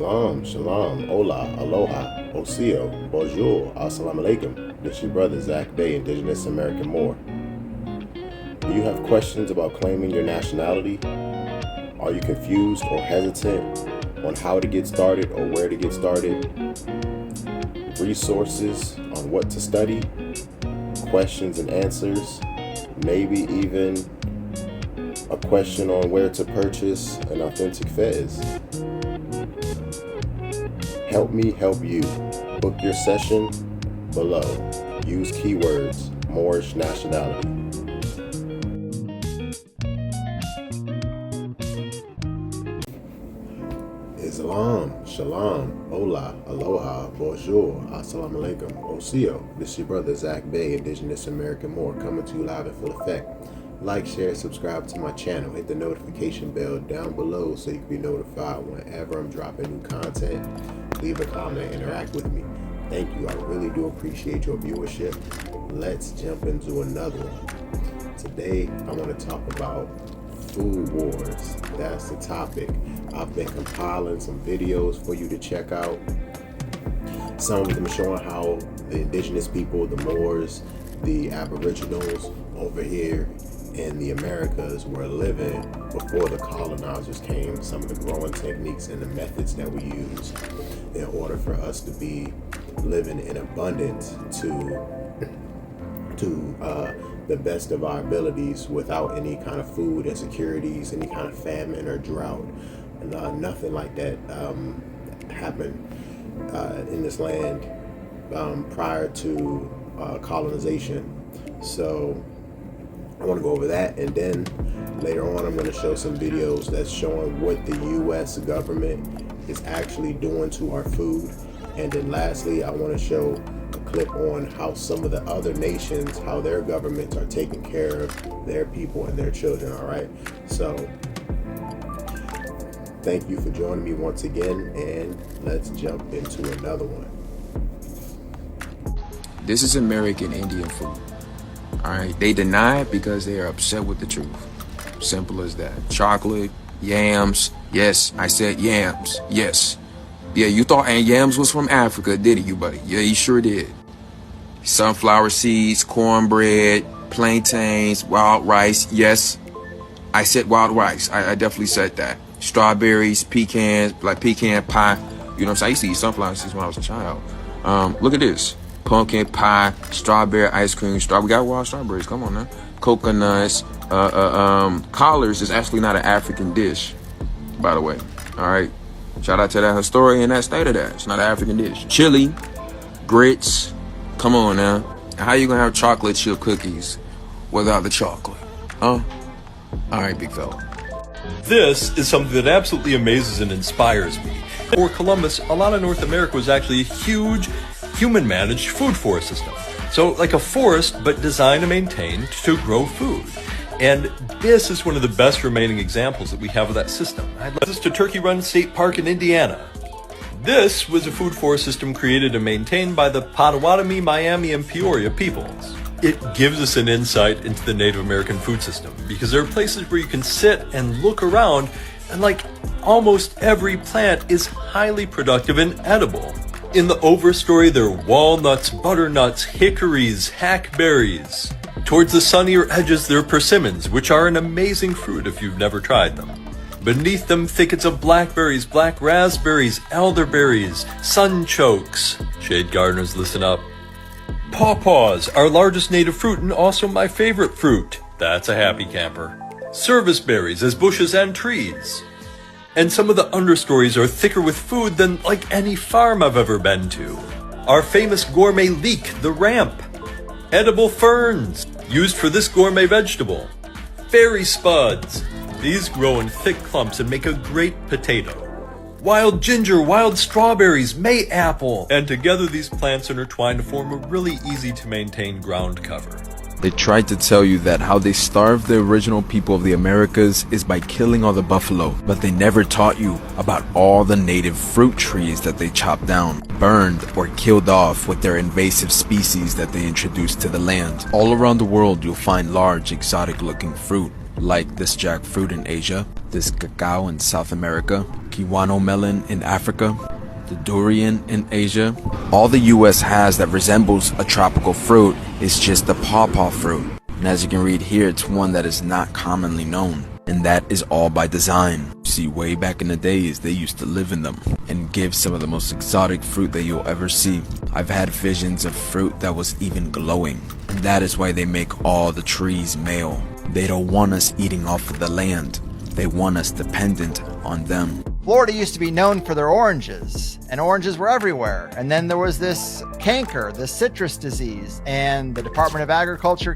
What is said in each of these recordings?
Islam, Shalom, Hola, Aloha, Osio, Bonjour, Assalamu Alaikum. This is your brother Zach Bay, Indigenous American Moor. Do you have questions about claiming your nationality? Are you confused or hesitant on how to get started or where to get started? Resources on what to study? Questions and answers? Maybe even a question on where to purchase an authentic fez. Help me help you. Book your session below. Use keywords Moorish nationality. Islam, Shalom, Hola, Aloha, Bonjour, Assalamu Alaikum, Osio. This is your brother Zach Bay, Indigenous American Moor, coming to you live in full effect. Like, share, subscribe to my channel. Hit the notification bell down below so you can be notified whenever I'm dropping new content. Leave a comment, interact with me. Thank you. I really do appreciate your viewership. Let's jump into another one. Today, I want to talk about food wars. That's the topic. I've been compiling some videos for you to check out. Some of them showing how the indigenous people, the Moors, the Aboriginals over here in the Americas were living before the colonizers came, some of the growing techniques and the methods that we use in order for us to be living in abundance to the best of our abilities without any kind of food insecurities, any kind of famine or drought. Nothing like that happened in this land prior to colonization. So I want to go over that, and then later on I'm going to show some videos that's showing what the U.S. government is actually doing to our food. And then lastly, I want to show a clip on how some of the other nations, how their governments are taking care of their people and their children. All right, so thank you for joining me once again, and let's jump into another one. This is American Indian food. All right, they deny it because they are upset with the truth. Simple as that. Chocolate, yams. Yes, I said yams. Yes. Yeah, you thought yams was from Africa, didn't you, buddy? Yeah, you sure did. Sunflower seeds, cornbread, plantains, wild rice. Yes, I said wild rice. I definitely said that. Strawberries, pecans, like pecan pie. You know what I'm saying? I used to eat sunflower seeds when I was a child. Look at this. Pumpkin pie, strawberry ice cream, we got wild strawberries, come on now. Coconuts, collards is actually not an African dish, by the way. All right, shout out to that historian that stated that. It's not an African dish. Chili, grits, come on now. How you gonna have chocolate chip cookies without the chocolate? Huh? All right, big fella. This is something that absolutely amazes and inspires me. For Columbus, a lot of North America was actually a huge human-managed food forest system. So like a forest, but designed and maintained to grow food. And this is one of the best remaining examples that we have of that system. I'd like this to Turkey Run State Park in Indiana. This was a food forest system created and maintained by the Potawatomi, Miami, and Peoria peoples. It gives us an insight into the Native American food system because there are places where you can sit and look around, and like almost every plant is highly productive and edible. In the overstory, there are walnuts, butternuts, hickories, hackberries. Towards the sunnier edges, there are persimmons, which are an amazing fruit if you've never tried them. Beneath them, thickets of blackberries, black raspberries, elderberries, sunchokes. Shade gardeners, listen up. Pawpaws, our largest native fruit and also my favorite fruit. That's a happy camper. Service berries as bushes and trees. And some of the understories are thicker with food than like any farm I've ever been to. Our famous gourmet leek, the ramp. Edible ferns, used for this gourmet vegetable. Fairy spuds, these grow in thick clumps and make a great potato. Wild ginger, wild strawberries, mayapple. And together these plants intertwine to form a really easy to maintain ground cover. They tried to tell you that how they starved the original people of the Americas is by killing all the buffalo, but they never taught you about all the native fruit trees that they chopped down, burned, or killed off with their invasive species that they introduced to the land. All around the world you'll find large, exotic-looking fruit, like this jackfruit in Asia, this cacao in South America, kiwano melon in Africa, the durian in Asia. All the US has that resembles a tropical fruit is just the pawpaw fruit. And as you can read here, it's one that is not commonly known. And that is all by design. See, way back in the days, they used to live in them and give some of the most exotic fruit that you'll ever see. I've had visions of fruit that was even glowing. And that is why they make all the trees male. They don't want us eating off of the land. They want us dependent on them. Florida used to be known for their oranges, and oranges were everywhere. And then there was this canker, this citrus disease, and the Department of Agriculture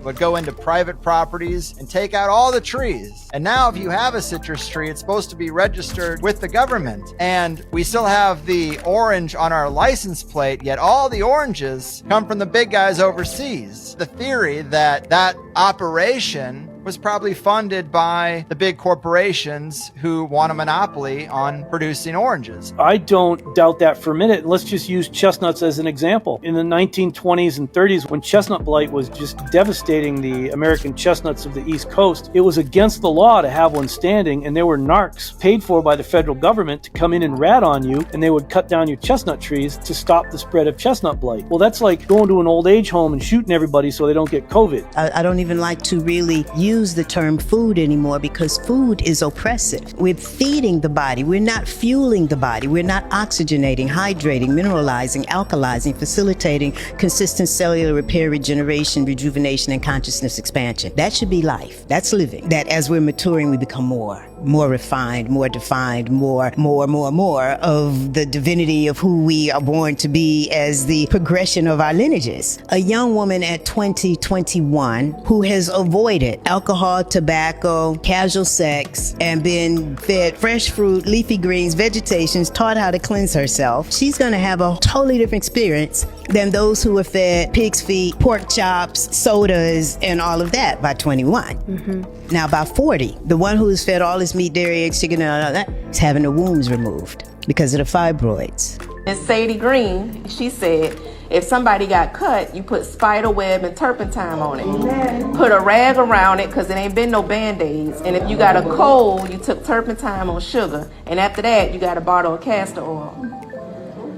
would go into private properties and take out all the trees. And now if you have a citrus tree, it's supposed to be registered with the government. And we still have the orange on our license plate, yet all the oranges come from the big guys overseas. The theory that that operation was probably funded by the big corporations who want a monopoly on producing oranges. I don't doubt that for a minute. Let's just use chestnuts as an example. In the 1920s and 30s, when chestnut blight was just devastating the American chestnuts of the East Coast, it was against the law to have one standing, and there were narcs paid for by the federal government to come in and rat on you, and they would cut down your chestnut trees to stop the spread of chestnut blight. Well, that's like going to an old age home and shooting everybody so they don't get COVID. I don't even like to really use the term food anymore, because food is oppressive. We're feeding the body. We're not fueling the body. We're not oxygenating, hydrating, mineralizing, alkalizing, facilitating consistent cellular repair, regeneration, rejuvenation, and consciousness expansion. That should be life. That's living. That as we're maturing, we become more refined, more defined, more of the divinity of who we are born to be as the progression of our lineages. A young woman at 20, 21 who has avoided alcohol, tobacco, casual sex, and been fed fresh fruit, leafy greens, vegetations, taught how to cleanse herself, she's going to have a totally different experience than those who are fed pig's feet, pork chops, sodas, and all of that by 21. Now by 40, the one who is fed all this meat, dairy, eggs, chicken, and all that is having the wombs removed because of the fibroids. Miss Sadie Green, she said, if somebody got cut, you put spider web and turpentine on it. Put a rag around it because it ain't been no Band-Aids. And if you got a cold, you took turpentine on sugar. And after that, you got a bottle of castor oil.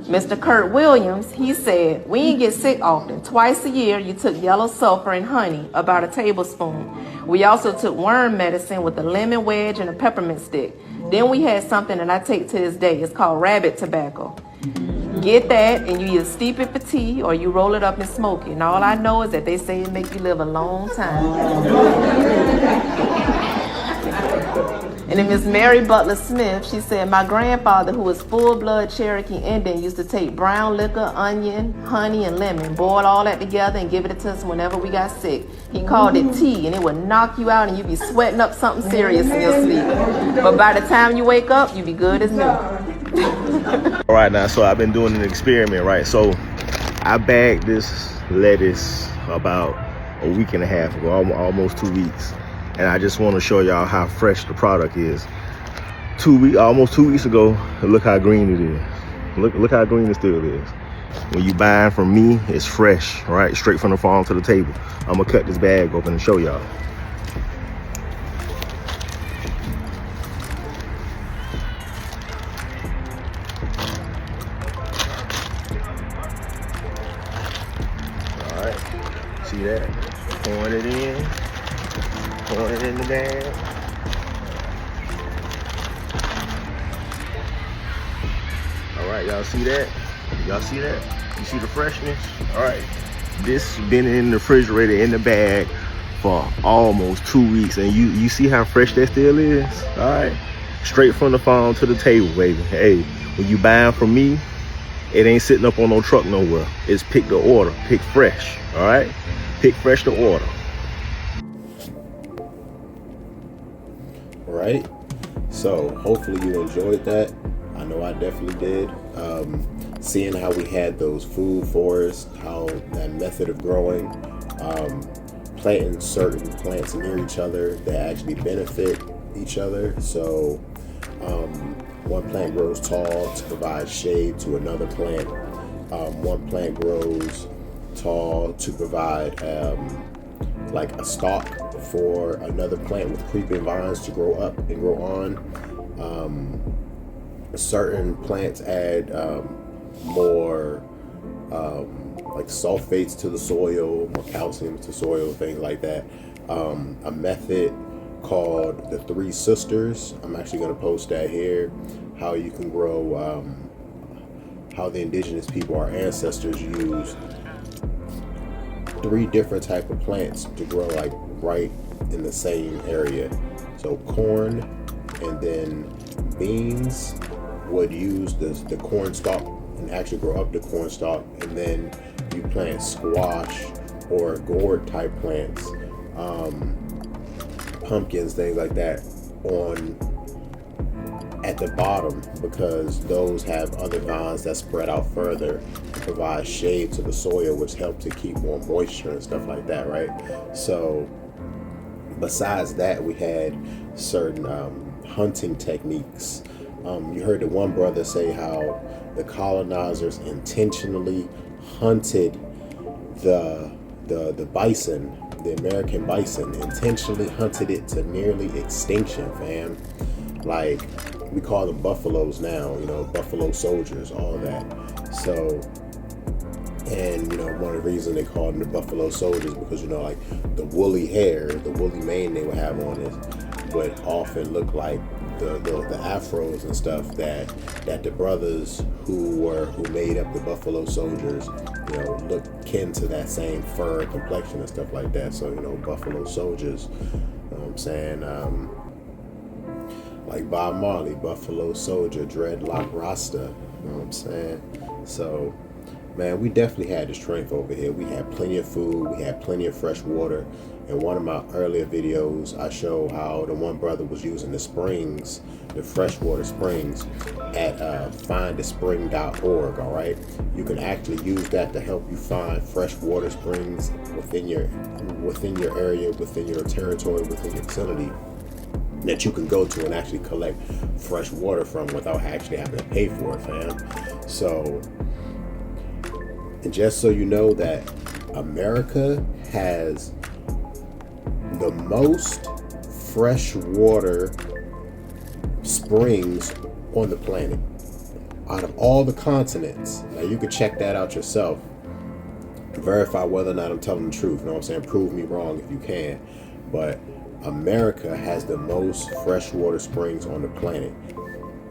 Mr. Kurt Williams, he said, we ain't get sick often. Twice a year, you took yellow sulfur and honey, about a tablespoon. We also took worm medicine with a lemon wedge and a peppermint stick. Then we had something that I take to this day. It's called rabbit tobacco. Get that, and you either steep it for tea or you roll it up and smoke it. And all I know is that they say it make you live a long time. And then Miss Mary Butler Smith, she said, my grandfather, who was full-blood Cherokee Indian, used to take brown liquor, onion, honey, and lemon, boil all that together and give it to us whenever we got sick. He called it tea, and it would knock you out and you'd be sweating up something serious in your sleep. But by the time you wake up, you be good as new. All right, now, so I've been doing an experiment, right? So I bagged this lettuce about a week and a half ago, almost 2 weeks. And I just want to show y'all how fresh the product is. Almost 2 weeks ago, look how green it is. Look how green it still is. When you buy it from me, it's fresh, right? Straight from the farm to the table. I'm gonna cut this bag open and show y'all. All right, see that? Pouring it in. Pouring it in the bag. All right, y'all see that? Y'all see that? You see the freshness? All right, this been in the refrigerator in the bag for almost 2 weeks, and you see how fresh that still is? All right, straight from the farm to the table, baby. Hey, when you buying from me, it ain't sitting up on no truck nowhere. It's pick to order, pick fresh. All right, pick fresh to order. Right? So hopefully you enjoyed that. I know I definitely did. Seeing how we had those food forests, how that method of growing, planting certain plants near each other that actually benefit each other. So one plant grows tall to provide shade to another plant. One plant grows tall to provide like a stalk for another plant with creeping vines to grow up and grow on. Certain plants add more like sulfates to the soil, more calcium to soil, things like that. A method called the Three Sisters. I'm actually going to post that here. How you can grow, how the indigenous people, our ancestors, used 3 different type of plants to grow like right in the same area. So corn, and then beans would use the corn stalk and actually grow up the corn stalk, and then you plant squash or gourd type plants, pumpkins, things like that, on at the bottom, because those have other vines that spread out further to provide shade to the soil, which help to keep more moisture and stuff like that, right? So besides that, we had certain hunting techniques. You heard the one brother say how the colonizers intentionally hunted the bison, the American bison, intentionally hunted it to nearly extinction, fam. Like, we call them buffaloes now, you know, buffalo soldiers, all that. So, and, you know, one of the reasons they called them the buffalo soldiers, because, you know, like the woolly hair, the woolly mane they would have on it would often look like the afros and stuff that the brothers who made up the buffalo soldiers, you know, look kin to that same fur complexion and stuff like that. So, you know, buffalo soldiers, you know what I'm saying? Like Bob Marley, Buffalo Soldier, dreadlock Rasta, you know what I'm saying? So, man, we definitely had the strength over here. We had plenty of food, we had plenty of fresh water. In one of my earlier videos, I show how the one brother was using the springs, the freshwater springs, at findthespring.org, all right? You can actually use that to help you find freshwater springs within your area, within your territory, within your vicinity, that you can go to and actually collect fresh water from without actually having to pay for it, fam. So, and just so you know that America has the most freshwater springs on the planet out of all the continents. Now you can check that out yourself, verify whether or not I'm telling the truth, you know what I'm saying? Prove me wrong if you can. But America has the most freshwater springs on the planet,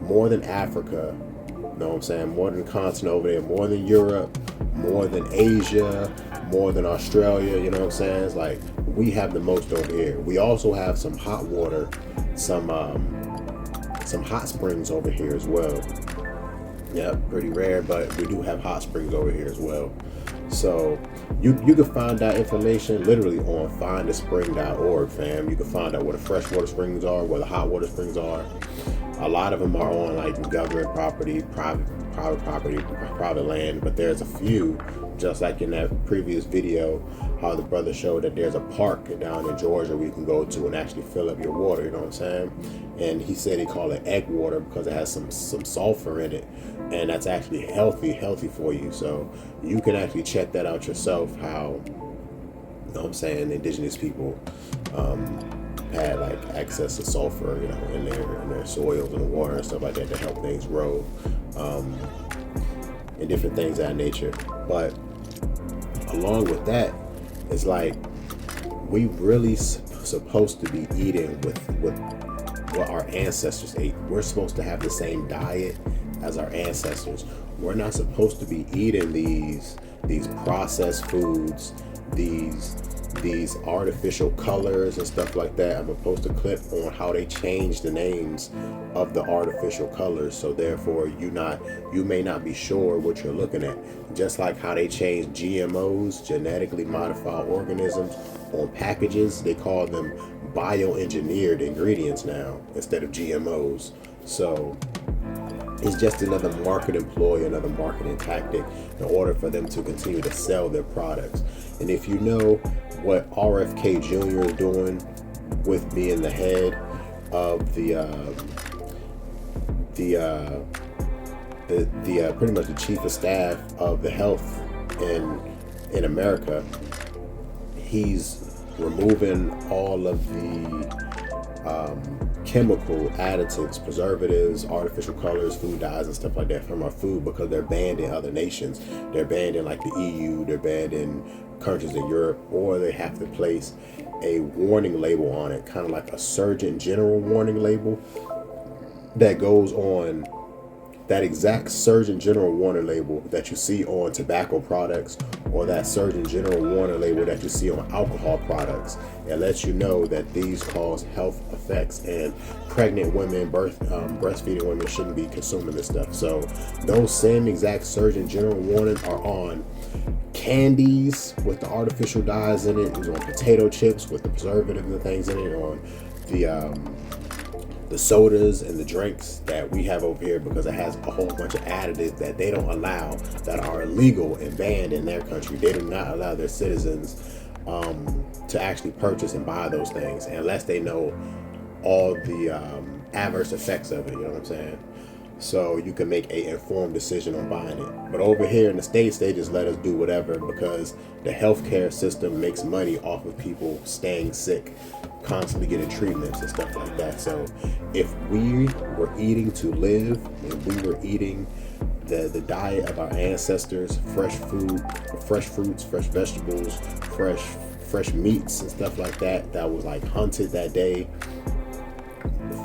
more than Africa, you know what I'm saying, more than the continent over there, more than Europe, more than Asia, more than Australia, you know what I'm saying? It's like, we have the most over here. We also have some hot water, some hot springs over here as well. Yeah, pretty rare, but we do have hot springs over here as well. So you can find that information literally on findthespring.org, fam. You can find out where the freshwater springs are, where the hot water springs are. A lot of them are on like government property, private property, private land, but there's a few, just like in that previous video, how the brother showed that there's a park down in Georgia where you can go to and actually fill up your water, you know what I'm saying? And he said he called it egg water because it has some sulfur in it, and that's actually healthy for you. So you can actually check that out yourself, how, you know what I'm saying, indigenous people had like access to sulfur, you know, in their soils and water and stuff like that to help things grow, and different things of that nature. But along with that, it's like we really supposed to be eating with what our ancestors ate. We're supposed to have the same diet as our ancestors. We're not supposed to be eating these processed foods, these artificial colors and stuff like that. I'm gonna post a clip on how they changed the names of the artificial colors, so therefore you may not be sure what you're looking at. Just like how they changed GMOs, genetically modified organisms, on packages, they call them bioengineered ingredients now instead of GMOs. So it's just another marketing ploy, another marketing tactic in order for them to continue to sell their products. And if you know what RFK Jr. is doing with being the head of the pretty much the chief of staff of the health in America, he's removing all of the chemical additives, preservatives, artificial colors, food dyes, and stuff like that from our food, because they're banned in other nations. They're banned in like the EU, they're banned in countries in Europe, or they have to place a warning label on it, kind of like a Surgeon General warning label that goes on that exact Surgeon General warning label that you see on tobacco products, or that Surgeon General warning label that you see on alcohol products. It lets you know that these cause health effects, and pregnant women, breastfeeding women shouldn't be consuming this stuff. So those same exact Surgeon General warnings are on candies with the artificial dyes in it, on potato chips with the preservatives and things in it, on the sodas and the drinks that we have over here, because it has a whole bunch of additives that they don't allow, that are illegal and banned in their country. They do not allow their citizens to actually purchase and buy those things unless they know all the adverse effects of it, you know what I'm saying? So you can make an informed decision on buying it. But over here in the States, they just let us do whatever, because the healthcare system makes money off of people staying sick, constantly getting treatments and stuff like that. So if we were eating to live, and we were eating the diet of our ancestors, fresh food, fresh fruits, fresh vegetables, fresh meats and stuff like that, that was like hunted that day,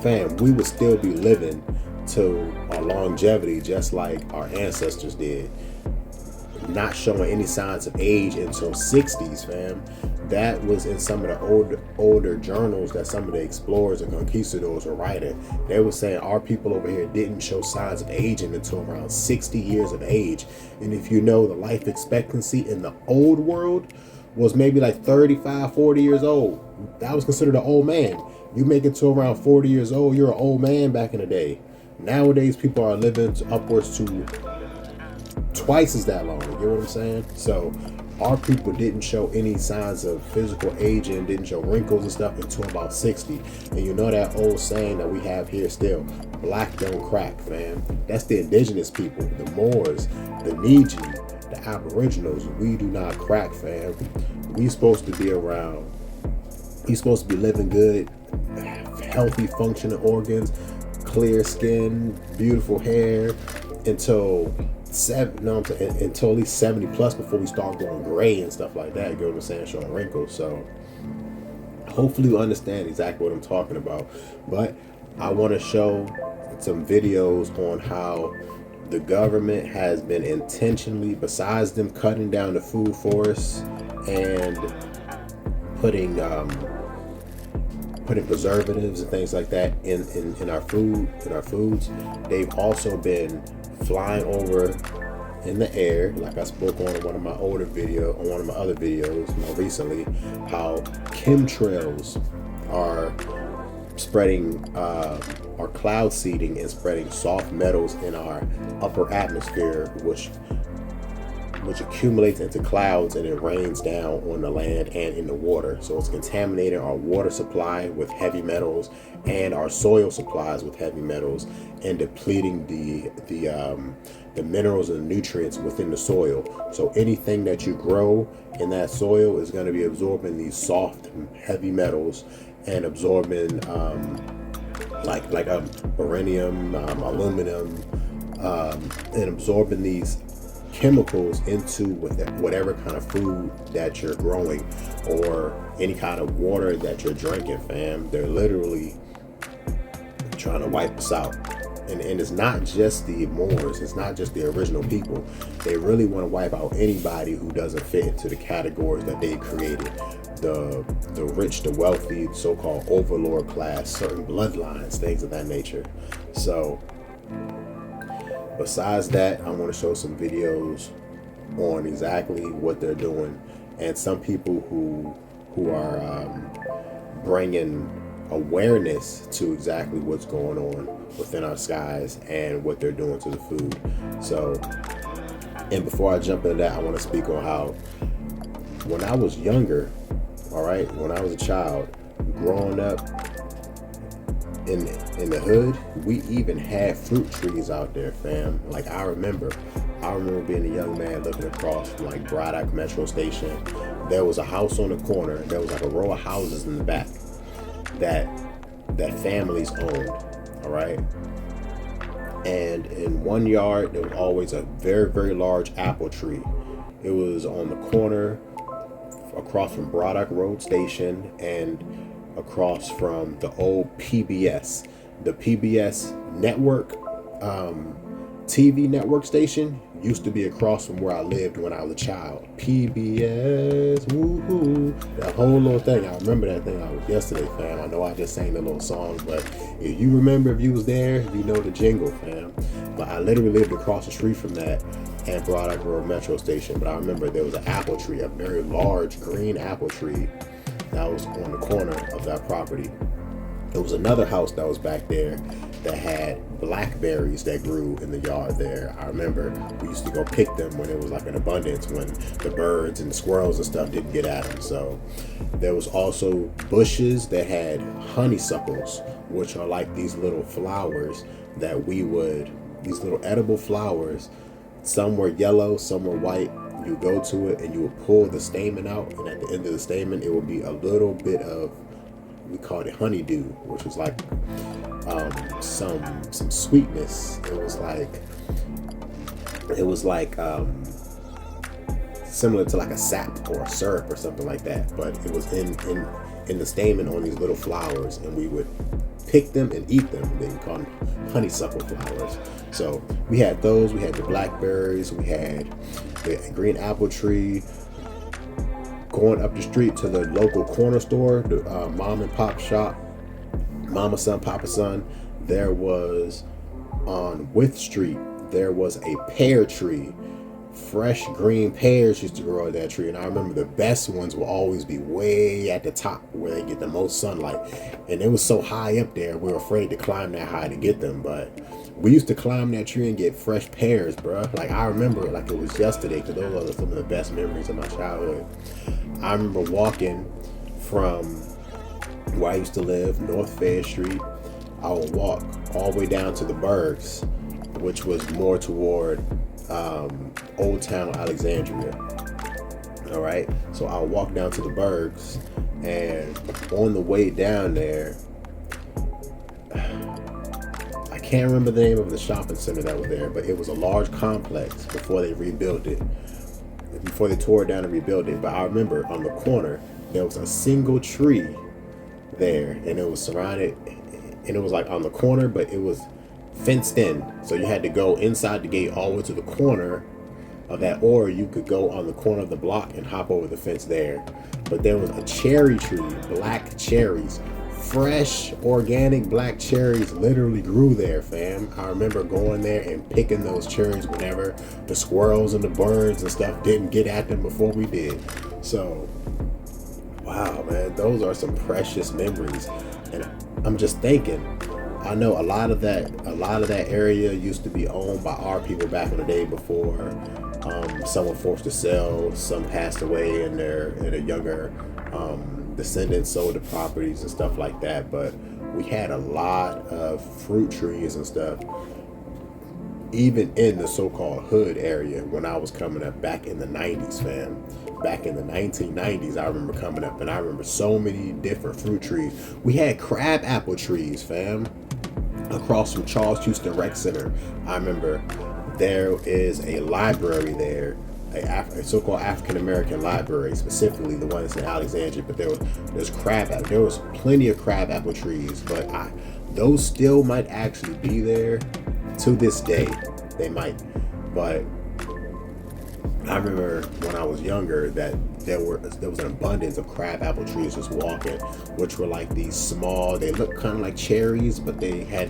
fam, we would still be living to our longevity just like our ancestors did, not showing any signs of age until 60s, fam. That was in some of the older journals that some of the explorers and conquistadors were writing. They were saying our people over here didn't show signs of aging until around 60 years of age. And if you know, the life expectancy in the old world was maybe like 35, 40 years old. That was considered an old man. You make it to around 40 years old, you're an old man back in the day. Nowadays, people are living upwards to twice as that long. You know what I'm saying? So our people didn't show any signs of physical aging, didn't show wrinkles and stuff until about 60. And you know that old saying that we have here still, black don't crack, fam. That's the indigenous people, the Moors, the Niji, the Aboriginals. We do not crack, fam. We supposed to be around. We supposed to be living good, healthy, functioning organs, clear skin, beautiful hair, until until at least 70 plus before we start going gray and stuff like that. You know what I'm saying? Showing wrinkles. So hopefully you understand exactly what I'm talking about. But I want to show some videos on how the government has been intentionally, besides them cutting down the food forests and putting preservatives and things like that in our foods, they've also been flying over in the air, like I spoke on one of my other videos more recently, how chemtrails are spreading, are cloud seeding and spreading soft metals in our upper atmosphere, which accumulates into clouds, and it rains down on the land and in the water. So it's contaminating our water supply with heavy metals and our soil supplies with heavy metals, and depleting the minerals and nutrients within the soil. So anything that you grow in that soil is going to be absorbing these soft, heavy metals and absorbing like beryllium, aluminum, and absorbing these chemicals into whatever kind of food that you're growing or any kind of water that you're drinking, fam. They're literally trying to wipe us out. And it's not just the Moors, it's not just the original people. They really want to wipe out anybody who doesn't fit into the categories that they created. The rich, the wealthy, so-called overlord class, certain bloodlines, things of that nature. So besides that, I want to show some videos on exactly what they're doing, and some people who are bringing awareness to exactly what's going on within our skies and what they're doing to the food. So, and before I jump into that, I want to speak on how when I was younger, when I was a child, growing up in the hood, we even had fruit trees out there, fam. Like I remember I remember being a young man looking across from like Braddock Metro Station. There was a house on the corner. There was like a row of houses in the back that families owned. All right. And in one yard, there was always a very, very large apple tree. It was on the corner across from Braddock Road Station and across from the old PBS. The PBS network, TV network station used to be across from where I lived when I was a child. PBS, woohoo. That whole little thing. I remember that thing. I was yesterday, fam. I know I just sang the little song, but if you remember, if you was there, you know the jingle, fam. But I literally lived across the street from that and Braddock Road Metro Station. But I remember there was an apple tree, a very large green apple tree that was on the corner of that property. There was another house that was back there that had blackberries that grew in the yard there. I remember we used to go pick them when it was like an abundance, when the birds and the squirrels and stuff didn't get at them. So there was also bushes that had honeysuckles, which are like these little flowers that these little edible flowers. Some were yellow, some were white. You go to it and you would pull the stamen out, and at the end of the stamen it would be a little bit of, we called it honeydew, which was like some sweetness. It was like similar to like a sap or a syrup or something like that, but it was in the stamen on these little flowers, and we would pick them and eat them. They call them honeysuckle flowers. So we had those. We had the blackberries. We had the green apple tree. Going up the street to the local corner store, the mom and pop shop, Mama Son, Papa Son, there was on Wythe Street, there was a pear tree. Fresh green pears used to grow on that tree, and I remember the best ones will always be way at the top where they get the most sunlight. And it was so high up there, we were afraid to climb that high to get them, but we used to climb that tree and get fresh pears, bruh. Like, I remember it like it was yesterday, because those are some of the best memories of my childhood. I remember walking from where I used to live, North Fayette Street. I would walk all the way down to the Bergs, which was more toward Old Town Alexandria. All right, so I would walk down to the Bergs, and on the way down there, I can't remember the name of the shopping center that was there, but it was a large complex before they rebuilt it. Before they tore it down and rebuilt it. But I remember on the corner there was a single tree there, and it was surrounded, and it was like on the corner, but it was fenced in, so you had to go inside the gate all the way to the corner of that, or you could go on the corner of the block and hop over the fence there. But there was a cherry tree, black cherries, fresh organic black cherries literally grew there, fam. I remember going there and picking those cherries whenever the squirrels and the birds and stuff didn't get at them before we did. So wow, man, those are some precious memories. And I'm just thinking, I know a lot of that area used to be owned by our people back in the day before some were forced to sell, some passed away, and their younger descendants sold the properties and stuff like that. But we had a lot of fruit trees and stuff, even in the so-called hood area when I was coming up back in the 90s, fam. Back in the 1990s, I remember coming up, and I remember so many different fruit trees. We had crab apple trees, fam, across from Charles Houston Rec Center. I remember there is a library there, a so-called African American library, specifically the one that's in Alexandria. But there was plenty of crab apple trees, but those still might actually be there to this day. They might, but I remember when I was younger that there was an abundance of crab apple trees just walking, which were like these small. They looked kind of like cherries, but they had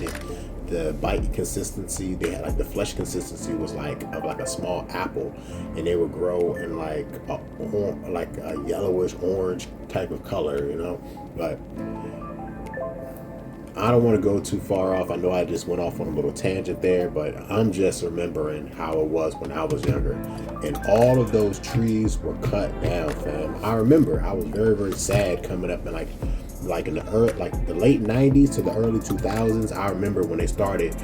the bite consistency. They had like the flesh consistency was like of like a small apple, and they would grow in like a yellowish orange type of color, you know. But I don't want to go too far off. I know I just went off on a little tangent there, but I'm just remembering how it was when I was younger. And all of those trees were cut down, fam. I remember I was very, very sad coming up in like like in the late 90s to the early 2000s. I remember when they started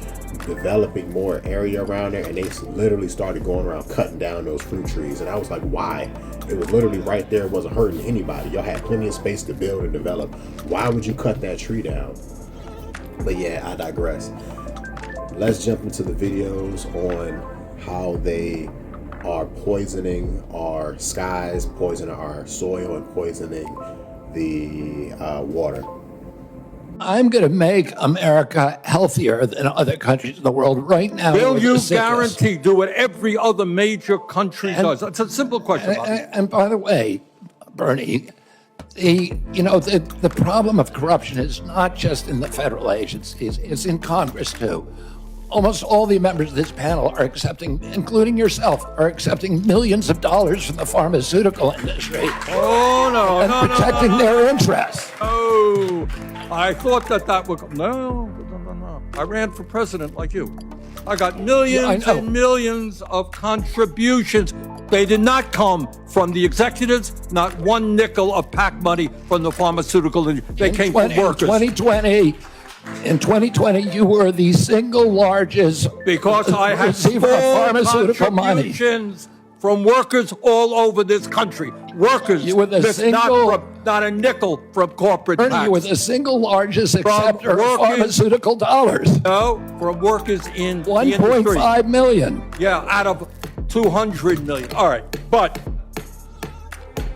developing more area around there, and they literally started going around cutting down those fruit trees. And I was like, why? It was literally right there. It wasn't hurting anybody. Y'all had plenty of space to build and develop. Why would you cut that tree down? But yeah, I digress. Let's jump into the videos on how they are poisoning our skies, poisoning our soil, and poisoning the water. I'm going to make America healthier than other countries in the world right now. Will you guarantee do what every other major country does? It's a simple question. And by the way, Bernie, the problem of corruption is not just in the federal agencies; it's in Congress too. Almost all the members of this panel are accepting, including yourself, are accepting millions of dollars from the pharmaceutical industry. Oh, no, and protecting their interests. Oh, I thought that would... No. I ran for president like you. I got millions and millions of contributions. They did not come from the executives, not one nickel of PAC money from the pharmaceutical industry. They came from workers. In 2020, you were the single largest because I had receiver of pharmaceutical money contributions from workers all over this country. Workers, you were the not a nickel from corporate tax. You were the single largest acceptor of pharmaceutical dollars. No, from workers in 1.5 million. Yeah, out of 200 million. All right, but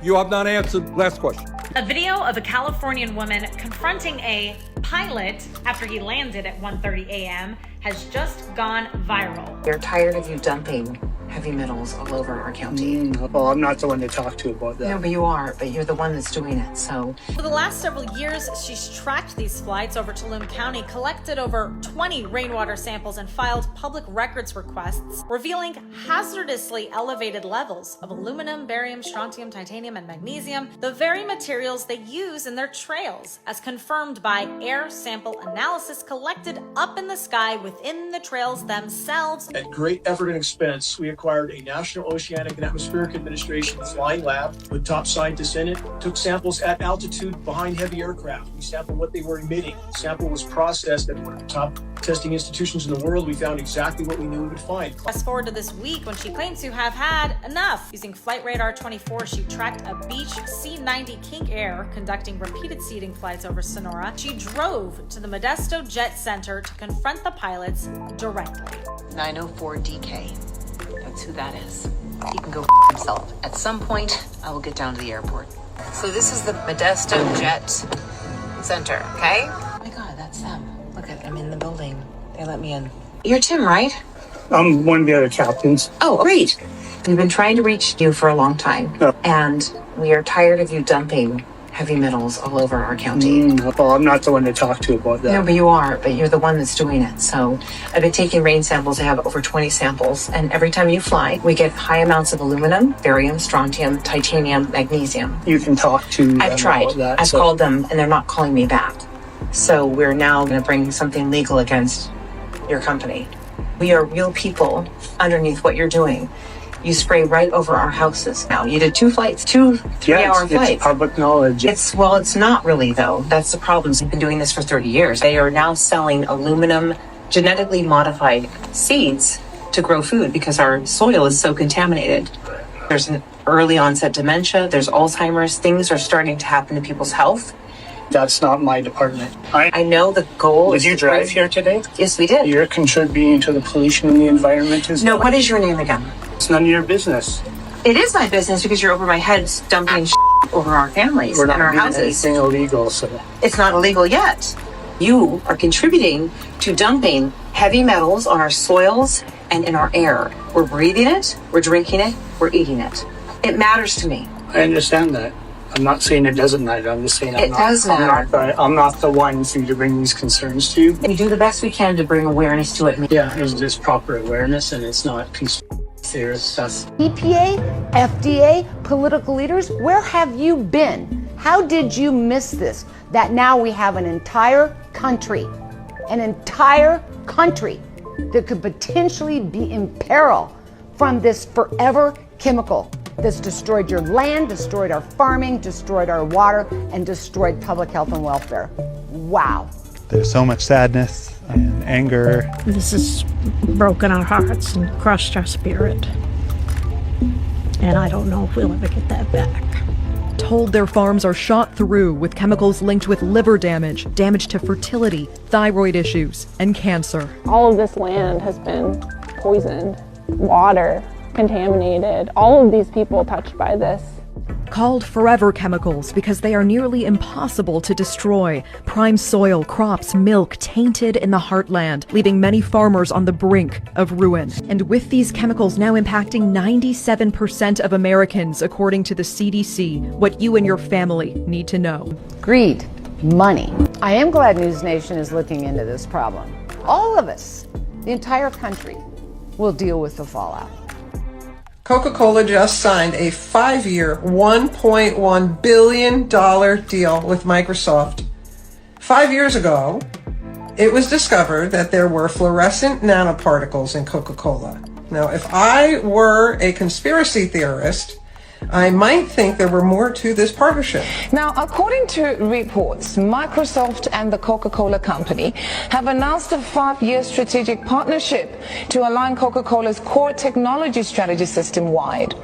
you have not answered last question. A video of a Californian woman confronting a pilot after he landed at 1:30 a.m. has just gone viral. They're tired of you dumping heavy metals all over our county. Well, I'm not the one to talk to about that. No, but you are. But you're the one that's doing it, so... For the last several years, she's tracked these flights over Tulum County, collected over 20 rainwater samples, and filed public records requests revealing hazardously elevated levels of aluminum, barium, strontium, titanium, and magnesium, the very materials they use in their trails, as confirmed by air sample analysis collected up in the sky within the trails themselves. At great effort and expense, we acquired a National Oceanic and Atmospheric Administration flying lab with top scientists in it, took samples at altitude behind heavy aircraft. We sampled what they were emitting. The sample was processed at one of the top testing institutions in the world. We found exactly what we knew we would find. Fast forward to this week when she claims to have had enough. Using Flight Radar 24, she tracked a Beech C-90 King Air conducting repeated seeding flights over Sonora. She drove to the Modesto Jet Center to confront the pilots directly. 904 DK. That's who that is. He can go himself. At some point, I will get down to the airport. So this is the Modesto Jet Center, okay? Oh my God, that's them. Look at them in the building. They let me in. You're Tim, right? I'm one of the other captains. Oh, great. We've been trying to reach you for a long time. And we are tired of you dumping heavy metals all over our county. Well, I'm not the one to talk to about that. No, but you are. But you're the one that's doing it. So I've been taking rain samples. I have over 20 samples. And every time you fly, we get high amounts of aluminum, barium, strontium, titanium, magnesium. You can talk to I've tried. That, I've called them, and they're not calling me back. So we're now going to bring something legal against your company. We are real people underneath what you're doing. You spray right over our houses now. You did 2 flights, 2 3-hour flights. It's public knowledge. It's not really though. That's the problem. We've been doing this for 30 years. They are now selling aluminum, genetically modified seeds to grow food because our soil is so contaminated. There's an early onset dementia. There's Alzheimer's. Things are starting to happen to people's health. That's not my department. I know the goal. Did you drive here today? Yes, we did. You're contributing to the pollution in the environment as well? No, what is your name again? It's none of your business. It is my business because you're over my head dumping over our families and our houses. We're not doing anything illegal, so... It's not illegal yet. You are contributing to dumping heavy metals on our soils and in our air. We're breathing it, we're drinking it, we're eating it. It matters to me. I understand that. I'm not saying it doesn't matter. I'm just saying it does matter. I'm not the one for you to bring these concerns to. We do the best we can to bring awareness to it. Yeah, there's just proper awareness, and it's not conspiracy theorist stuff. EPA, FDA, political leaders, where have you been? How did you miss this? That now we have an entire country that could potentially be in peril from this forever chemical that's destroyed your land, destroyed our farming, destroyed our water, and destroyed public health and welfare. Wow. There's so much sadness and anger. This has broken our hearts and crushed our spirit. And I don't know if we'll ever get that back. Told their farms are shot through with chemicals linked with liver damage, damage to fertility, thyroid issues, and cancer. All of this land has been poisoned, water contaminated, all of these people touched by this. Called forever chemicals because they are nearly impossible to destroy. Prime soil, crops, milk tainted in the heartland, leaving many farmers on the brink of ruin. And with these chemicals now impacting 97% of Americans, according to the CDC, what you and your family need to know. Greed, money. I am glad News Nation is looking into this problem. All of us, the entire country, will deal with the fallout. Coca-Cola just signed a 5-year, $1.1 billion deal with Microsoft. 5 years ago, it was discovered that there were fluorescent nanoparticles in Coca-Cola. Now, if I were a conspiracy theorist, I might think there were more to this partnership. Now, according to reports, Microsoft and the Coca-Cola Company have announced a 5-year strategic partnership to align Coca-Cola's core technology strategy system-wide.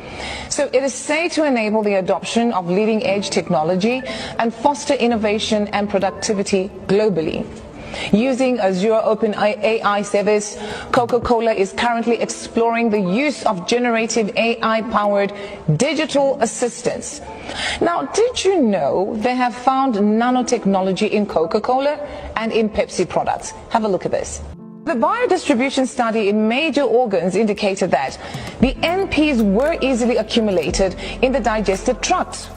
So it is said to enable the adoption of leading-edge technology and foster innovation and productivity globally. Using Azure Open AI service, Coca-Cola is currently exploring the use of generative AI-powered digital assistants. Now, did you know they have found nanotechnology in Coca-Cola and in Pepsi products? Have a look at this. The biodistribution study in major organs indicated that the NPs were easily accumulated in the digestive tract,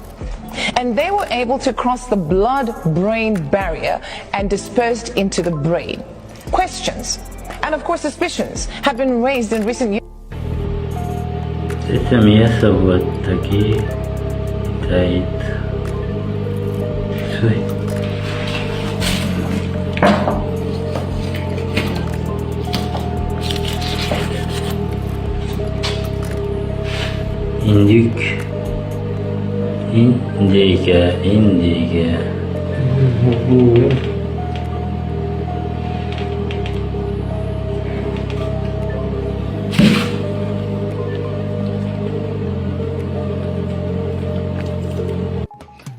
and they were able to cross the blood-brain barrier and dispersed into the brain. Questions, and of course suspicions, have been raised in recent years. Indica.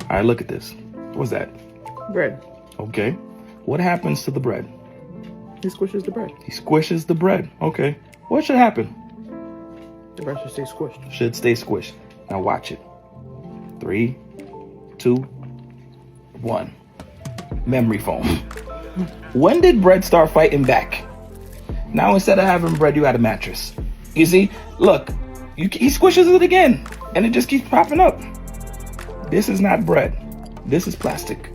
All right, look at this. What's that? Bread. Okay. What happens to the bread? He squishes the bread. He squishes the bread. Okay. What should happen? The bread should stay squished. Should stay squished. Now watch it. 3, 2, 1. Memory foam. When did bread start fighting back? Now instead of having bread, you had a mattress. You see? Look, he squishes it again, and it just keeps popping up. This is not bread. This is plastic.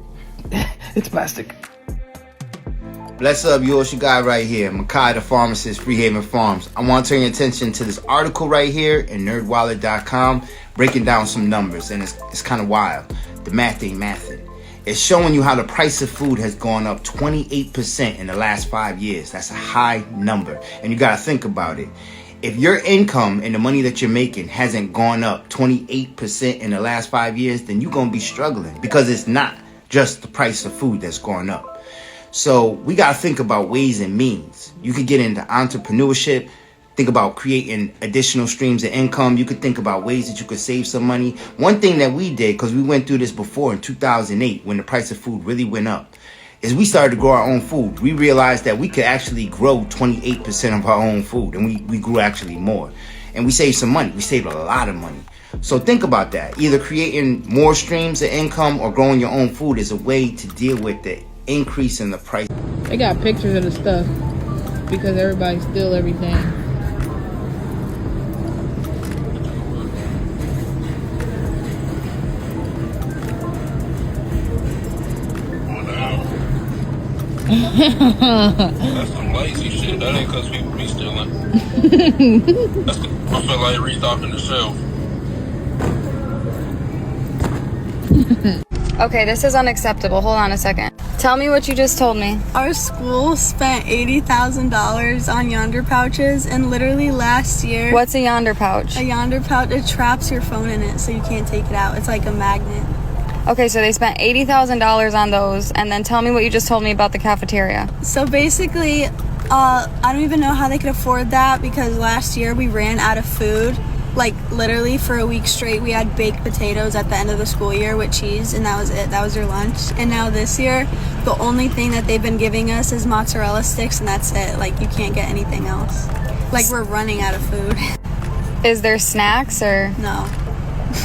It's plastic. Bless up, you what you got right here. Makai the pharmacist, Freehaven Farms. I want to turn your attention to this article right here in nerdwallet.com, breaking down some numbers, and it's kind of wild. The math ain't mathin'. It's showing you how the price of food has gone up 28% in the last 5 years. That's a high number, and you got to think about it. If your income and the money that you're making hasn't gone up 28% in the last 5 years, then you're going to be struggling, because it's not just the price of food that's going up. So we got to think about ways and means. You could get into entrepreneurship, think about creating additional streams of income. You could think about ways that you could save some money. One thing that we did, because we went through this before in 2008 when the price of food really went up, is we started to grow our own food. We realized that we could actually grow 28% of our own food, and we grew actually more. And we saved some money. We saved a lot of money. So think about that. Either creating more streams of income or growing your own food is a way to deal with the increase in the price. They got pictures of the stuff because everybody steal everything. That's some lazy shit. That ain't because people be stealing. I feel like restocking the shelf. Okay, this is unacceptable. Hold on a second. Tell me what you just told me. Our school spent $80,000 on yonder pouches, and literally last year... What's a yonder pouch? A yonder pouch, it traps your phone in it so you can't take it out. It's like a magnet. Okay, so they spent $80,000 on those, and then tell me what you just told me about the cafeteria. So basically, I don't even know how they could afford that, because last year we ran out of food. Like, literally for a week straight, we had baked potatoes at the end of the school year with cheese, and that was it. That was your lunch. And now this year, the only thing that they've been giving us is mozzarella sticks, and that's it. Like, you can't get anything else. Like, we're running out of food. Is there snacks, or? No.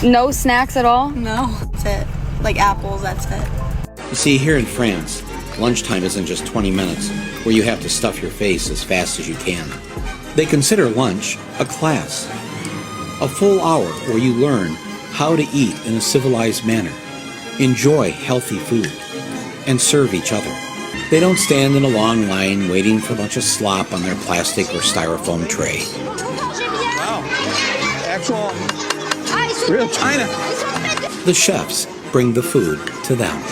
No snacks at all? No. That's it. Like apples, that's it. You see, here in France, lunchtime isn't just 20 minutes where you have to stuff your face as fast as you can. They consider lunch a class. A full hour where you learn how to eat in a civilized manner, enjoy healthy food, and serve each other. They don't stand in a long line waiting for a bunch of slop on their plastic or styrofoam tray. Wow. Actual real China. The chefs bring the food to them.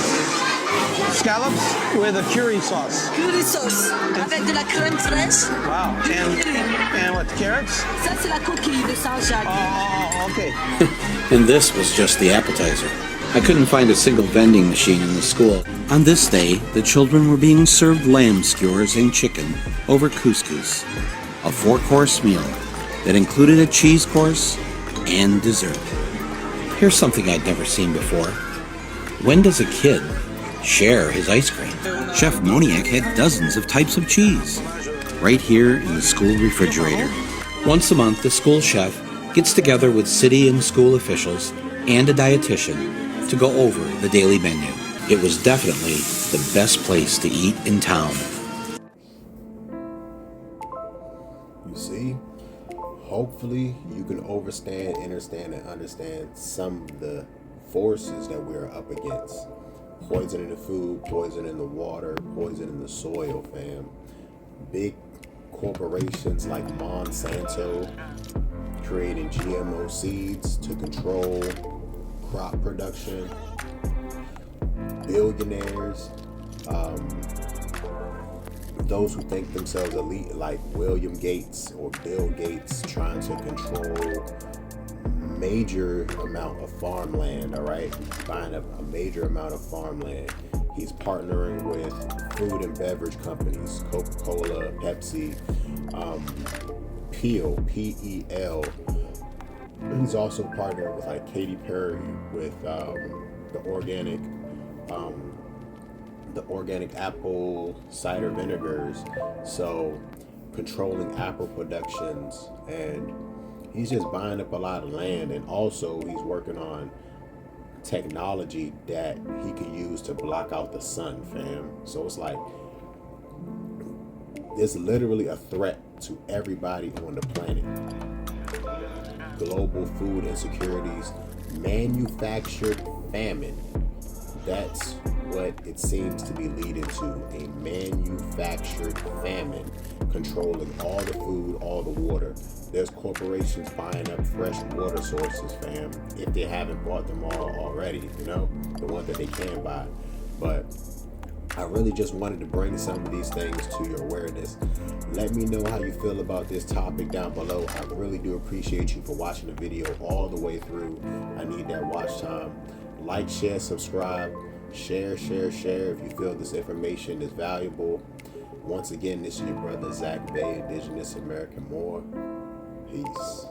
Scallops with a curry sauce. Curry sauce avec de la crème fraîche. Wow. And what, carrots? Ça c'est la coquille de Saint-Jacques. Oh, okay. And this was just the appetizer. I couldn't find a single vending machine in the school. On this day, the children were being served lamb skewers and chicken over couscous, a 4-course meal that included a cheese course and dessert. Here's something I'd never seen before. When does a kid share his ice cream? Chef Moniak had dozens of types of cheese right here in the school refrigerator. Once a month, the school chef gets together with city and school officials and a dietitian to go over the daily menu. It was definitely the best place to eat in town. You see? Hopefully you can understand and understand some of the forces that we're up against. Poison in the food, poison in the water, poison in the soil, fam. Big corporations like Monsanto creating GMO seeds to control crop production. Billionaires, those who think themselves elite, like William Gates or Bill Gates, trying to control major amount of farmland, all right? Buying up a major amount of farmland. He's partnering with food and beverage companies, Coca-Cola, Pepsi, Peel, P-E-L. He's also partnered with like Katy Perry with the organic apple cider vinegars. So controlling apple productions, and he's just buying up a lot of land, and also he's working on technology that he can use to block out the sun, fam. So it's like there's literally a threat to everybody on the planet. Global food insecurities, manufactured famine. That's what it seems to be leading to, a manufactured famine, controlling all the food, all the water. There's corporations buying up fresh water sources, fam, if they haven't bought them all already, you know, the ones that they can buy. But I really just wanted to bring some of these things to your awareness. Let me know how you feel about this topic down below. I really do appreciate you for watching the video all the way through. I need that watch time. Like, share, subscribe, share if you feel this information is valuable. Once again, this is your brother Zach Bay, Indigenous American Moor. Peace.